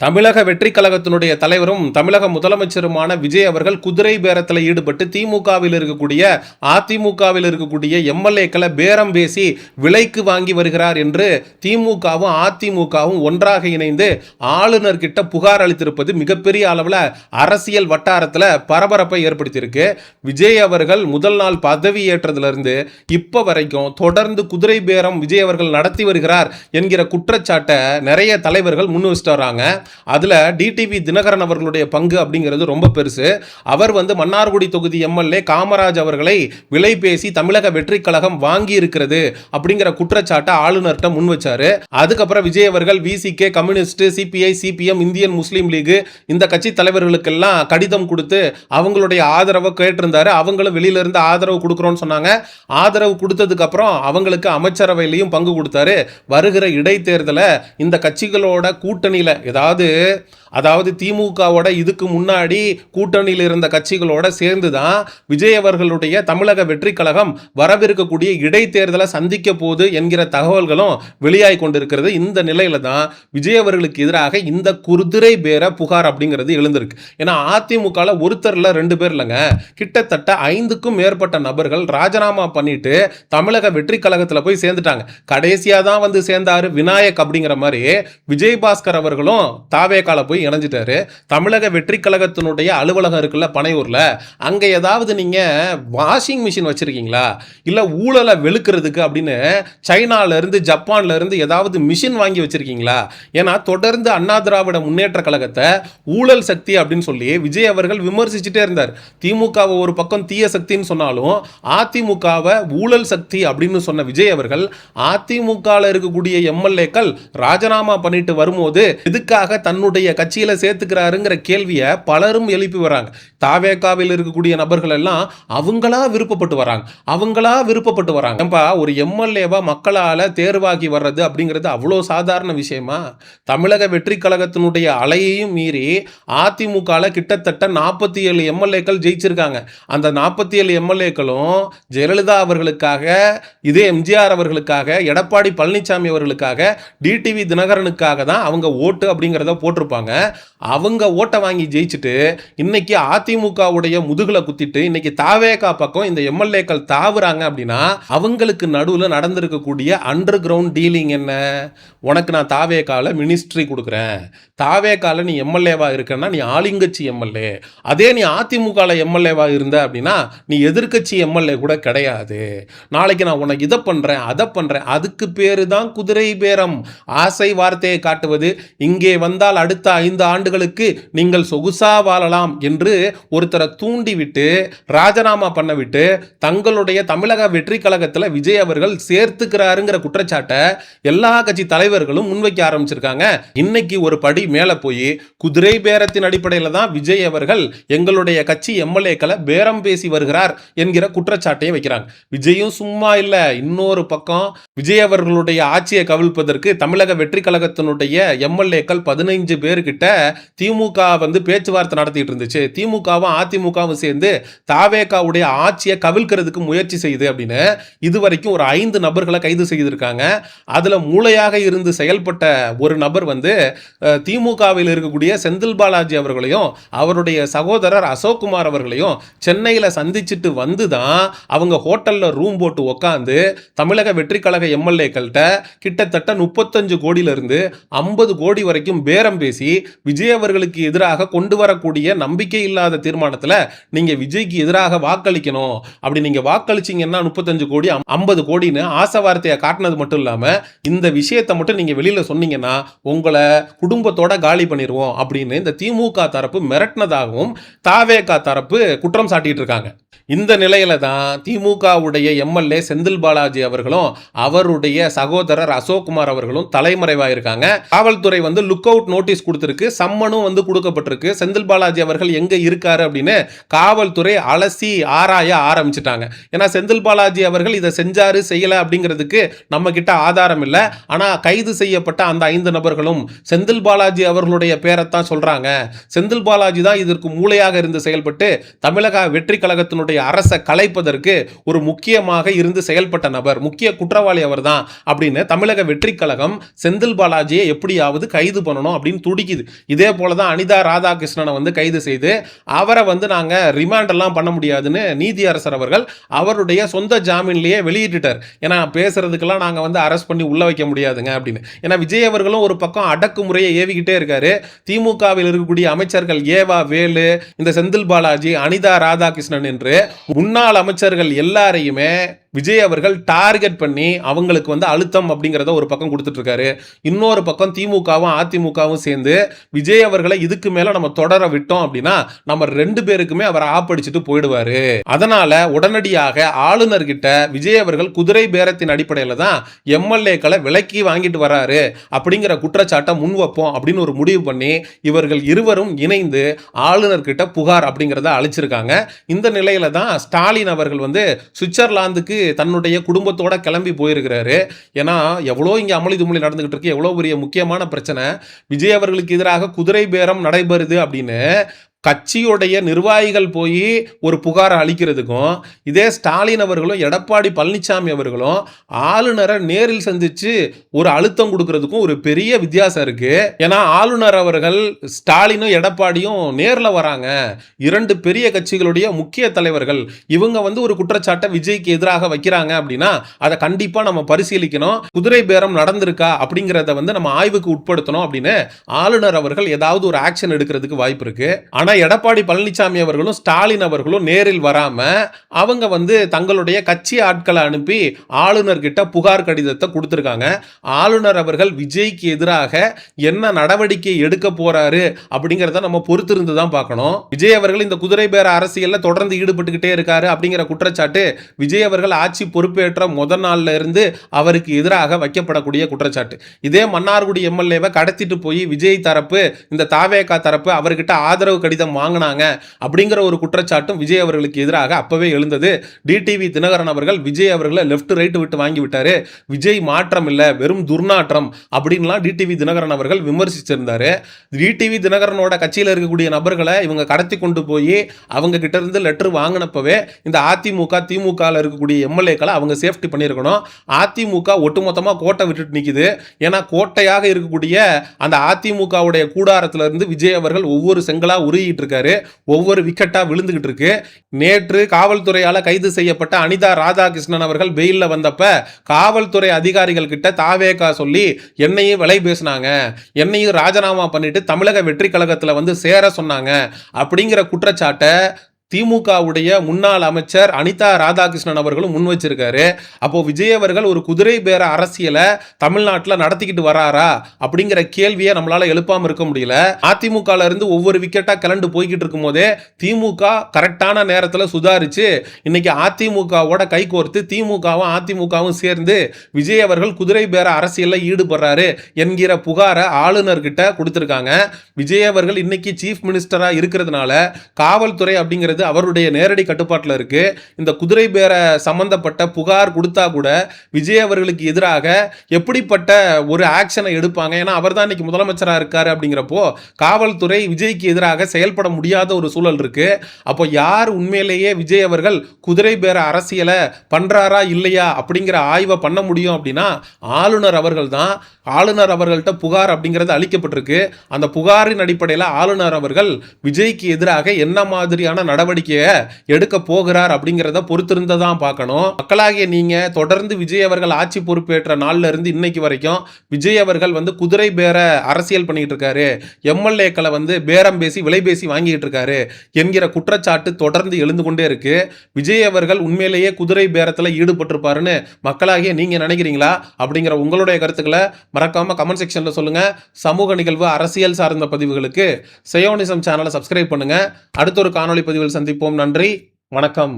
தமிழக வெற்றி கழகத்தினுடைய தலைவரும் தமிழக முதலமைச்சருமான விஜய் அவர்கள் குதிரை பேரத்தில் ஈடுபட்டு திமுகவில் இருக்கக்கூடிய அதிமுகவில் இருக்கக்கூடிய எம்எல்ஏக்களை பேரம் பேசி விலைக்கு வாங்கி வருகிறார் என்று திமுகவும் அதிமுகவும் ஒன்றாக இணைந்து ஆளுநர் கிட்ட புகார் அளித்திருப்பது மிகப்பெரிய அளவில் அரசியல் வட்டாரத்தில் பரபரப்பை ஏற்படுத்தியிருக்கு. விஜய் அவர்கள் முதல் நாள் பதவி ஏற்றதிலிருந்து இப்போ வரைக்கும் தொடர்ந்து குதிரை பேரம் விஜய் அவர்கள் நடத்தி வருகிறார் என்கிற குற்றச்சாட்டை நிறைய தலைவர்கள் முன் வச்சுட்டு வராங்க. அதுல டிடிவி தினகரன் அவர்களுடைய பங்கு அப்படிங்கிறது ரொம்ப பெருசு. அவர் மன்னார்குடி தொகுதி எம்எல்ஏ காமராஜ் அவர்களை விலை பேசி தமிழக வெற்றி கழகம் வாங்கி இருக்கிறது அப்படிங்கிற குற்றச்சாட்டை ஆளுநர்கிட்ட முன் வச்சாரு. அதுக்கப்புறம் விஜய் அவர்கள் VCK, communist, CPI, CPM, Indian Muslim League இந்த கட்சி தலைவர்களுக்கெல்லாம் கடிதம் கொடுத்து அவங்களுடைய ஆதரவை கேட்டிருந்தாரு. அவங்களும் வெளியில இருந்து ஆதரவு கொடுக்குறோம்னு சொன்னாங்க. ஆதரவு கொடுத்ததுக்கு அப்புறம் அவங்களுக்கு அமைச்சரவையிலையும் பங்கு கொடுத்தாரு. வருகிற இடைத்தேர்தலை இந்த கட்சிகளோட கூட்டணியில அதாவது திமுகவோட இதுக்கு முன்னாடி கூட்டணியில் இருந்த கட்சிகளோட சேர்ந்து தான் விஜய் அவர்களுடைய தமிழக வெற்றி கழகம் வரவிருக்கக்கூடிய இடைத்தேர்தலை சந்திக்க போகுது என்கிற தகவல்களும் வெளியாகி கொண்டிருக்கிறது. இந்த நிலையில தான் விஜய் அவர்களுக்கு எதிராக இந்த குதிரை பேர புகார் அப்படிங்கிறது எழுந்திருக்கு. ஏன்னா அதிமுக ஒருத்தர்ல 2 பேர் இல்லைங்க, கிட்டத்தட்ட 5க்கும் மேற்பட்ட நபர்கள் ராஜினாமா பண்ணிட்டு தமிழக வெற்றி கழகத்தில் போய் சேர்ந்துட்டாங்க. கடைசியா தான் சேர்ந்தாரு விநாயக் அப்படிங்கிற மாதிரி விஜய் பாஸ்கர் அவர்களும் தாவேகால போய் இணைஞ்சிட்டாரு. தமிழக வெற்றி கழகத்தினுடைய அலுவலகம் இருக்குல்ல பனையூர்ல, அங்க ஏதாவது நீங்க வாஷிங் மிஷின் வச்சிருக்கீங்களா, இல்ல ஊழலை வெளுக்கிறதுக்கு அப்படின்னு சைனால இருந்து ஜப்பான்ல இருந்து ஏதாவது மிஷின் வாங்கி வச்சிருக்கீங்களா? ஏன்னா தொடர்ந்து அண்ணா திராவிட முன்னேற்ற கழகத்தை ஊழல் சக்தி அப்படின்னு சொல்லி விஜய் அவர்கள் விமர்சிச்சுட்டே இருந்தார். திமுகவை ஒரு பக்கம் தீய சக்தின்னு சொன்னாலும் அதிமுகவை ஊழல் சக்தி அப்படின்னு சொன்ன விஜய் அவர்கள் அதிமுகவில் இருக்கக்கூடிய எம்எல்ஏக்கள் ராஜினாமா பண்ணிட்டு வரும்போது இதுக்காக தன்னுடைய கட்சியில சேர்த்துக்கிறாருங்கிற கேள்வியை பலரும் எழுப்பி வராங்க. தாவேகாவில் இருக்கக்கூடிய நபர்கள் எல்லாம் அவங்களா விருப்பப்பட்டு வராங்க. ஒரு எம்எல்ஏவா மக்களால தேர்வாகி வர்றது அப்படிங்கிறது அவ்வளோ சாதாரண விஷயமா? தமிழக வெற்றி கழகத்தினுடைய அலையையும் மீறி அதிமுக கிட்டத்தட்ட 47 எம்எல்ஏக்கள் ஜெயிச்சிருக்காங்க. அந்த 47 எம்எல்ஏக்களும் ஜெயலலிதா அவர்களுக்காக, இதே எம்ஜிஆர் அவர்களுக்காக, எடப்பாடி பழனிசாமி அவர்களுக்காக, டிடிவி தினகரனுக்காக தான் அவங்க ஓட்டு அப்படிங்கிறத போட்டிருப்பாங்க. அவங்க ஓட்டை வாங்கி ஜெயிச்சுட்டு இன்னைக்கு அதிமுகவுடைய முதுகுல குத்திட்டு இன்னைக்கு தாவேகா பக்கம் இந்த எம்எல்ஏக்கள் தாவுறாங்க அப்படின்னா அவங்களுக்கு நடுவில் நடந்திருக்கக்கூடிய அண்டர் கிரவுண்ட் டீலிங் என்ன? உனக்கு நான் தாவேகால மினிஸ்ட்ரி கொடுக்குறேன், தாவேகால நீ எம்எல்ஏவா இருக்கன்னா நீ ஆளுங்கட்சி எம்எல்ஏ, அதே நீ அதிமுக எம்எல்ஏவா இருந்த அப்படின்னா நீ எதிர்கட்சி எம்எல்ஏ கூட கிடையாது. நாளைக்கு நான் உனக்கு இதை பண்றேன் அதை பண்றேன், அதுக்கு பேரு தான் குதிரை பேரம். ஆசை வார்த்தையை காட்டுவது, இங்கே வந்தால் அடுத்த 5 ஆண்டுகளுக்கு நீங்கள் சொகுசா வாழலாம் என்று ஒருத்தரை தூண்டிவிட்டு ராஜினாமா பண்ண விட்டு தங்களுடைய தமிழக வெற்றி கழகத்தில் விஜய் அவர்கள் சேர்த்துக்கிறாருங்கிற குற்றச்சாட்டை எல்லா கட்சி தலைவர்களும் முன்வைக்க ஆரம்பிச்சிருக்காங்க. இன்னைக்கு ஒரு படி மேல போய் குதிரை பேரத்தின் அடிப்படையில் தான் விஜய் அவர்கள் எங்களுடைய கட்சி எம்எல்ஏக்களை பேரம் பேசி வருகிறார் என்கிற குற்றச்சாட்டையும் வைக்கிறாங்க. விஜயும் சும்மா இல்ல. இன்னொரு பக்கம் விஜய் அவர்களுடைய ஆட்சியை கவிழ்ப்பதற்கு தமிழக வெற்றி கழகத்தினுடைய எம்எல்ஏக்கள் 15 பேர்கிட்ட திமுக பேச்சுவார்த்தை நடத்திட்டு இருந்துச்சு. திமுகவும் அதிமுகவும் சேர்ந்து தாவேகாவுடைய ஆட்சியை கவிழ்க்கிறதுக்கு முயற்சி செய்து அப்படின்னு இதுவரைக்கும் ஒரு 5 நபர்களை கைது செய்திருக்காங்க. அதுல மூளையாக இருந்து செயல்பட்ட ஒரு நபர் திமுகவில் இருக்கக்கூடிய செந்தில் பாலாஜி அவர்களையும் அவருடைய சகோதரர் அசோக்குமார் அவர்களையும் சென்னையில சந்திச்சுட்டு வந்துதான் அவங்க ஹோட்டல்ல ரூம் போட்டு உட்காந்து தமிழக வெற்றி கழக எம்எல்ஏக்கள்கிட்ட கிட்டத்தட்ட 35 கோடியிலிருந்து 50 கோடி வரைக்கும் பேரம் பேசி விஜய் அவர்களுக்கு எதிராக கொண்டு வரக்கூடிய நம்பிக்கை இல்லாத தீர்மானத்தில் நீங்க விஜய்க்கு எதிராக வாக்களிக்கணும், அப்படி நீங்க வாக்களிச்சீங்கன்னா 35 கோடி 50 கோடின்னு ஆசை வார்த்தையை காட்டினது மட்டும் இல்லாம இந்த விஷயத்தை மட்டும் நீங்க வெளியில சொன்னீங்கன்னா உங்களை குடும்பத்தோட காலி பண்ணிடுவோம் அப்படின்னு இந்த திமுக தரப்பு மிரட்டினதாகவும் தாவேகா தரப்பு குற்றம் சாட்டிட்டு இருக்காங்க. இந்த நிலையில தான் திமுகவுடைய எம்எல்ஏ செந்தில் பாலாஜி அவர்களும் அவருடைய சகோதரர் அசோக்குமார் அவர்களும் தலைமறைவாயிருக்காங்க. காவல்துறை லுக் அவுட் நோட்டீஸ் கொடுத்திருக்கு, சம்மனும் கொடுக்கப்பட்டிருக்கு. செந்தில் பாலாஜி அவர்கள் எங்க இருக்காரு அப்படின்னு காவல்துறை அலசி ஆராய ஆரம்பிச்சிட்டாங்க. ஏன்னா செந்தில் பாலாஜி அவர்கள் இதை செஞ்சாரு செய்யல அப்படிங்கிறதுக்கு நம்ம கிட்ட ஆதாரம் இல்லை. ஆனா கைது செய்யப்பட்ட அந்த 5 நபர்களும் செந்தில் பாலாஜி அவர்களுடைய பேரைத்தான் சொல்றாங்க. செந்தில் பாலாஜி தான் இதற்கு மூளையாக இருந்து செயல்பட்டு தமிழக வெற்றி கழகத்தின் தன்னுடைய அரசை கலைப்பதற்கு ஒரு முக்கியமாக இருந்து செயல்பட்ட நபர், முக்கிய குற்றவாளி அவர் தான் அப்படின்னு தமிழக வெற்றி கழகம் செந்தில் பாலாஜியை எப்படியாவது கைது பண்ணணும் அப்படின்னு துடிக்குது. இதே போல தான் அனிதா ராதாகிருஷ்ணனை வந்து கைது செய்து அவரை வந்து நாங்கள் ரிமாண்ட் எல்லாம் பண்ண முடியாதுன்னு நீதியரசர் அவர்கள் அவருடைய சொந்த ஜாமீன்லேயே வெளியிட்டுட்டார். ஏன்னா பேசுறதுக்கெல்லாம் நாங்கள் வந்து அரெஸ்ட் பண்ணி உள்ள வைக்க முடியாதுங்க அப்படின்னு. ஏன்னா விஜய் அவர்களும் ஒரு பக்கம் அடக்குமுறையை ஏவிக்கிட்டே இருக்காரு. திமுகவில் இருக்கக்கூடிய அமைச்சர்கள் ஏவா வேலு, இந்த செந்தில் பாலாஜி, அனிதா ராதாகிருஷ்ணன் என்று முன்னாள் அமைச்சர்கள் எல்லாரையுமே விஜய் அவர்கள் டார்கெட் பண்ணி அவங்களுக்கு வந்து அழுத்தம் அப்படிங்கிறத ஒரு பக்கம் கொடுத்துட்டு இருக்காரு. இன்னொரு பக்கம் திமுகவும் அதிமுகவும் சேர்ந்து விஜய் அவர்களை இதுக்கு மேல நம்ம தொடர விட்டோம் அப்படின்னா நம்ம 2 பேருக்குமே அவர் ஆப்படிச்சுட்டு போயிடுவாரு. அதனால உடனடியாக ஆளுநர் கிட்ட விஜய் அவர்கள் குதிரை பேரத்தின் அடிப்படையில தான் எம்எல்ஏக்களை விலக்கி வாங்கிட்டு வராரு அப்படிங்கிற குற்றச்சாட்டை முன் வைப்போம் அப்படின்னு ஒரு முடிவு பண்ணி இவர்கள் இருவரும் இணைந்து ஆளுநர் கிட்ட புகார் அப்படிங்கிறத அளிச்சிருக்காங்க. இந்த நிலையில தான் ஸ்டாலின் அவர்கள் வந்து சுவிட்சர்லாந்துக்கு தன்னுடைய குடும்பத்தோட கிளம்பி போயிருக்கிறாரு. ஏன்னா எவ்வளோ இங்கே அமளி துமளி நடந்துகிட்டு இருக்கு, எவ்வளோ பெரிய முக்கியமான பிரச்சனை, விஜய் அவர்களுக்கு எதிராக குதிரை பேரம் நடைபெறுது அப்படின்னு கட்சியுடைய நிர்வாகிகள் போய் ஒரு புகாரை அளிக்கிறதுக்கும் இதே ஸ்டாலின் அவர்களும் எடப்பாடி பழனிசாமி அவர்களும் ஆளுநரை நேரில் சந்திச்சு ஒரு அழுத்தம் கொடுக்கறதுக்கும் ஒரு பெரிய வித்தியாசம் இருக்கு. ஏன்னா ஆளுநர் அவர்கள் ஸ்டாலினும் எடப்பாடியும் நேரில் வராங்க, 2 பெரிய கட்சிகளுடைய முக்கிய தலைவர்கள், இவங்க வந்து ஒரு குற்றச்சாட்டை விஜய்க்கு எதிராக வைக்கிறாங்க அப்படின்னா அதை கண்டிப்பா நம்ம பரிசீலிக்கணும், குதிரை பேரம் நடந்திருக்கா அப்படிங்கிறத வந்து நம்ம ஆய்வுக்கு உட்படுத்தணும் அப்படின்னு ஆளுநர் அவர்கள் ஏதாவது ஒரு ஆக்ஷன் எடுக்கிறதுக்கு வாய்ப்பு இருக்கு. எடப்பாடி பழனிசாமி அவர்களும் ஸ்டாலின் அவர்களும் நேரில் வராம அவங்க வந்து தங்களுடைய கட்சி ஆட்களை அனுப்பி ஆளுநர் கிட்ட புகார் கடிதத்தை கொடுத்திருக்காங்க. ஆளுநர் அவர்கள் விஜய்க்கு எதிராக என்ன நடவடிக்கை எடுக்க போறாரு அப்படிங்கறத நம்ம பொறுத்திருந்து தான் பார்க்கணும். விஜய் அவர்கள் இந்த குதிரை பேர அரசியல்ல தொடர்ந்து ஈடுபட்டுக்கிட்டே இருக்காரு அப்படிங்கிற குற்றச்சாட்டு விஜய் அவர்கள் ஆட்சி பொறுப்பேற்ற முதல் நாள்ல இருந்து அவருக்கு எதிராக வைக்கப்படக்கூடிய குற்றச்சாட்டு. இதே மன்னார்குடி எம்எல்ஏவை கடத்திட்டு போய் விஜய் தரப்பு இந்த தாவேகா தரப்பு அவர்கிட்ட ஆதரவு கடிதம் வாங்கினாங்க அப்படிங்கிற ஒரு குற்றச்சாட்டும் விஜய் அவர்களுக்கு எதிராக அப்பவே எழுந்தது. டிடிவி தினகரன் அவர்கள் விஜய் அவர்களை லெஃப்ட் ரைட் விட்டு வாங்கி விட்டாரு, விஜய் மாற்றம் இல்ல வெறும் துர்நாற்றம் அப்படின்லாம் டிடிவி தினகரன் அவர்கள் விமர்சிச்சிருந்தாரு. டிடிவி தினகரனோட கட்சியில் இருக்கக்கூடிய நபர்களை இவங்க கடத்தி கொண்டு போய் அவங்க கிட்ட இருந்து லெட்டர் வாங்கினப்பவே இந்த அதிமுக திமுக இருக்கக்கூடிய எம்எல்ஏக்களை அவங்க சேஃப்டி பண்ணியிருக்கணும். அதிமுக ஒட்டுமொத்தமாக கோட்டை விட்டுட்டு நிற்குது. ஏன்னா கோட்டையாக இருக்கக்கூடிய அந்த அதிமுகவுடைய கூடாரத்தில் இருந்து விஜய் அவர்கள் ஒவ்வொரு செங்கலா உருகிட்டு இருக்காரு, ஒவ்வொரு விக்கெட்டா விழுந்துகிட்டு இருக்கு. நேற்று காவல்துறையால கைது செய்யப்பட்ட அனிதா ராதாகிருஷ்ணன் அவர்கள் பெயில்ல வந்தப்ப காவல்துறை அதிகாரிகள் கிட்ட தாவேகா சொல்லி என்னையும் விலை பேசினாங்க, என்னையும் ராஜினாமா பண்ணிட்டு தமிழக வெற்றி கழகத்துல வந்து சேர சொன்னாங்க அப்படிங்கிற குற்றச்சாட்டை திமுகவுடைய முன்னாள் அமைச்சர் அனிதா ராதாகிருஷ்ணன் அவர்களும் முன் வச்சிருக்காரு. அப்போ விஜய் அவர்கள் ஒரு குதிரை பேர அரசியலை தமிழ்நாட்டில் நடத்திக்கிட்டு வராரா அப்படிங்கிற கேள்வியை நம்மளால எழுப்பாம இருக்க முடியல. அதிமுக இருந்து ஒவ்வொரு விக்கெட்டா கிளண்டு போய்கிட்டு இருக்கும் போதே திமுக கரெக்டான நேரத்தில் சுதாரிச்சு இன்னைக்கு அதிமுகவோட கை கோர்த்து திமுகவும் அதிமுகவும் சேர்ந்து விஜய் அவர்கள் குதிரை பேர அரசியலில் ஈடுபடுறாரு என்கிற புகாரை ஆளுநர் கிட்ட கொடுத்திருக்காங்க. விஜய் அவர்கள் இன்னைக்கு சீஃப் மினிஸ்டரா இருக்கிறதுனால காவல்துறை அப்படிங்கிறது அவருடைய நேரடி கட்டுப்பாட்டில் இருக்கு. இந்த குதிரை பேர சம்பந்தப்பட்ட புகார் கொடுத்தா கூட விஜய் அவர்களுக்கு எதிராக எப்படிப்பட்ட ஒரு ஆக்ஷனை எடுப்பாங்க? ஏன்னா அவர் தான் இன்னைக்கு முதலமைச்சராக இருக்காரு. அப்படிங்கிறப்போ காவல்துறை விஜய்க்கு எதிராக செயல்பட முடியாத ஒரு சூழல் இருக்கு. அப்போ யார் உண்மையிலேயே விஜய் அவர்கள் குதிரை பேர அரசியலை பண்றாரா இல்லையா அப்படிங்கிற ஆய்வை பண்ண முடியும் அப்படின்னா ஆளுநர் அவர்கள் தான். ஆளுநர் அவர்கள்ட்ட புகார் அப்படிங்கிறது அளிக்கப்பட்டிருக்கு. அந்த புகாரின் அடிப்படையில் ஆளுநர் அவர்கள் விஜய்க்கு எதிராக என்ன மாதிரியான நடவடிக்கையை எடுக்க போகிறார் அப்படிங்கிறத பொறுத்திருந்ததான் பார்க்கணும். மக்களாகிய நீங்க தொடர்ந்து விஜய் அவர்கள் ஆட்சி பொறுப்பேற்ற நாள்ல இருந்து இன்னைக்கு வரைக்கும் விஜய் அவர்கள் வந்து குதிரை பேர அரசியல் பண்ணிட்டு இருக்காரு, எம்எல்ஏக்களை வந்து பேரம் பேசி விலை பேசி வாங்கிட்டு இருக்காரு என்கிற குற்றச்சாட்டு தொடர்ந்து எழுந்து கொண்டே இருக்கு. விஜய் அவர்கள் உண்மையிலேயே குதிரை பேரத்தில் ஈடுபட்டிருப்பாருன்னு மக்களாகிய நீங்க நினைக்கிறீங்களா? அப்படிங்கிற உங்களுடைய கருத்துக்களை மறக்காம கமெண்ட் செக்ஷன்ல சொல்லுங்க. சமூக நிகழ்வு அரசியல் சார்ந்த பதிவுகளுக்கு செயோனிசம் சேனலை சப்ஸ்கிரைப் பண்ணுங்க. அடுத்த ஒரு காணொளி பதிவில் சந்திப்போம். நன்றி, வணக்கம்.